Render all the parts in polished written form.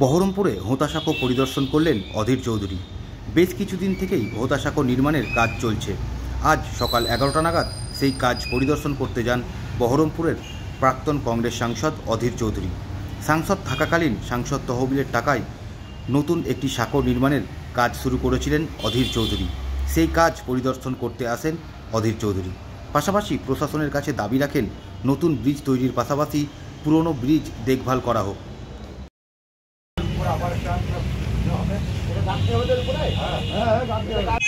বহরমপুরে হোতাসাঁকো পরিদর্শন করলেন অধীর চৌধুরী। বেশ কিছুদিন থেকেই হোতাসাঁকো নির্মাণের কাজ চলছে। আজ সকাল 11টা নাগাদ সেই কাজ পরিদর্শন করতে যান বহরমপুরের প্রাক্তন কংগ্রেস সাংসদ অধীর চৌধুরী। সাংসদ থাকাকালীন সাংসদ তহবিলের টাকায় নতুন একটি সাঁকো নির্মাণের কাজ শুরু করেছিলেন অধীর চৌধুরী। সেই কাজ পরিদর্শন করতে আসেন অধীর চৌধুরী। পাশাপাশি প্রশাসনের কাছে দাবি রাখেন নতুন ব্রিজ তৈরির পাশাপাশি পুরনো ব্রিজ দেখভাল করা হোক।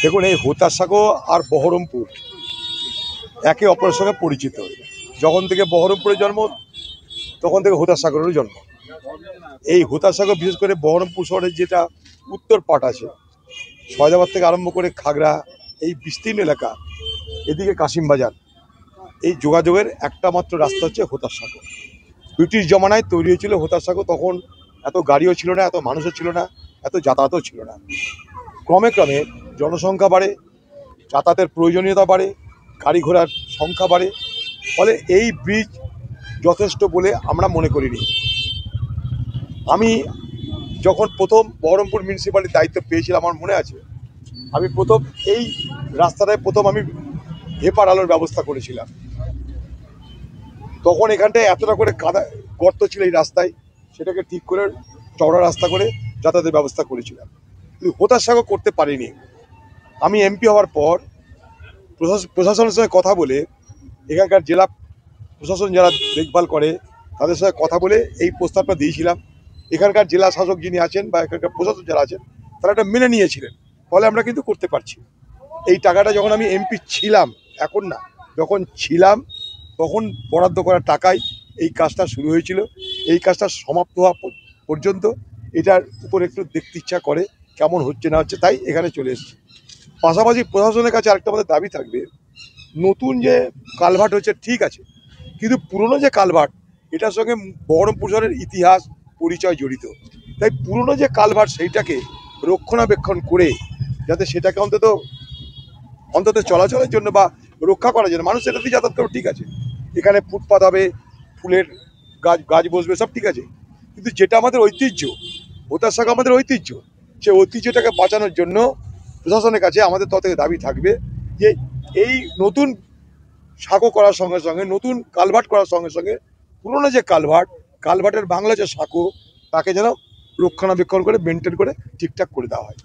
দেখুন, এই হোতাসাঁকো আর বহরমপুর একে অপরের সঙ্গে পরিচিত। যখন থেকে বহরমপুরের জন্ম তখন থেকে হোতাসাঁকোরও জন্ম। এই হোতাসাঁকো বিশেষ করে বহরমপুর শহরের যেটা উত্তর পাট আছে, সয়দাবাদ থেকে আরম্ভ করে খাগড়া, এই বিস্তীর্ণ এলাকা, এদিকে কাশিমবাজার, এই যোগাযোগের একটা মাত্র রাস্তা হচ্ছে হোতাসাঁকো। ব্রিটিশ জমানায় তৈরি হয়েছিল হোতাসাঁকো। তখন এত গাড়িও ছিল না, এত মানুষও ছিল না, এত যাতায়াতও ছিল না। ক্রমে ক্রমে জনসংখ্যা বাড়ে, যাতায়াতের প্রয়োজনীয়তা বাড়ে, গাড়ি ঘোড়ার সংখ্যা বাড়ে, ফলে এই ব্রিজ যথেষ্ট বলে আমরা মনে করিনি। আমি যখন প্রথম বহরমপুর মিউনিসিপ্যালিটির দায়িত্ব পেয়েছিলাম, আমার মনে আছে, আমি প্রথম এই রাস্তাটায় আমি হেপার আলোর ব্যবস্থা করেছিলাম। তখন এখানটায় এতটা করে কাদা গর্ত ছিল এই রাস্তায়, সেটাকে ঠিক করে চওড়া রাস্তা করে যাতায়াতের ব্যবস্থা করেছিলাম, কিন্তু হোতাসাঁকো করতে পারিনি। আমি এমপি হওয়ার পর প্রশাসনের সঙ্গে কথা বলে, এখানকার জেলা প্রশাসন যারা দেখভাল করে তাদের সঙ্গে কথা বলে এই প্রস্তাবটা দিয়েছিলাম। এখানকার জেলা শাসক যিনি আছেন বা এখানকার প্রশাসন যারা আছেন তারা এটা মেনে নিয়েছিলেন, ফলে আমরা কিন্তু করতে পারছি। এই টাকাটা যখন আমি এমপি ছিলাম, এখন না, যখন ছিলাম তখন বরাদ্দ করা টাকায় এই কাজটা শুরু হয়েছিল। এই কাজটা সমাপ্ত হওয়া পর্যন্ত এটার উপর একটু দেখতে ইচ্ছা করে কেমন হচ্ছে না হচ্ছে, তাই এখানে চলে এসেছি। পাশাপাশি প্রশাসনের কাছে আরেকটা আমাদের দাবি থাকবে, নতুন যে কালভার্ট হচ্ছে ঠিক আছে, কিন্তু পুরনো যে কালভার্ট, এটার সঙ্গে বহরমপুর শহরের ইতিহাস পরিচয় জড়িত। তাই পুরনো যে কালভার্ট সেইটাকে রক্ষণাবেক্ষণ করে যাতে সেটাকে অন্তত চলাচলের জন্য বা রক্ষা করার জন্য, মানুষ সেটাতেই যাতায়াত করবে, ঠিক আছে, এখানে ফুটপাত হবে, ফুলের গাছ বসবে, সব ঠিক আছে, কিন্তু যেটা আমাদের ঐতিহ্য, হোতাসাঁকো আমাদের ঐতিহ্য, সেই ঐতিহ্যটাকে বাঁচানোর জন্য প্রশাসনের কাছে আমাদের তত থেকে দাবি থাকবে যে এই নতুন সাঁকো করার সঙ্গে সঙ্গে, নতুন কালভার্ট করার সঙ্গে সঙ্গে পুরনো যে কালভার্টের বাংলা যে সাঁকো, তাকে যেন রক্ষণাবেক্ষণ করে মেনটেন করে ঠিকঠাক করে দেওয়া হয়।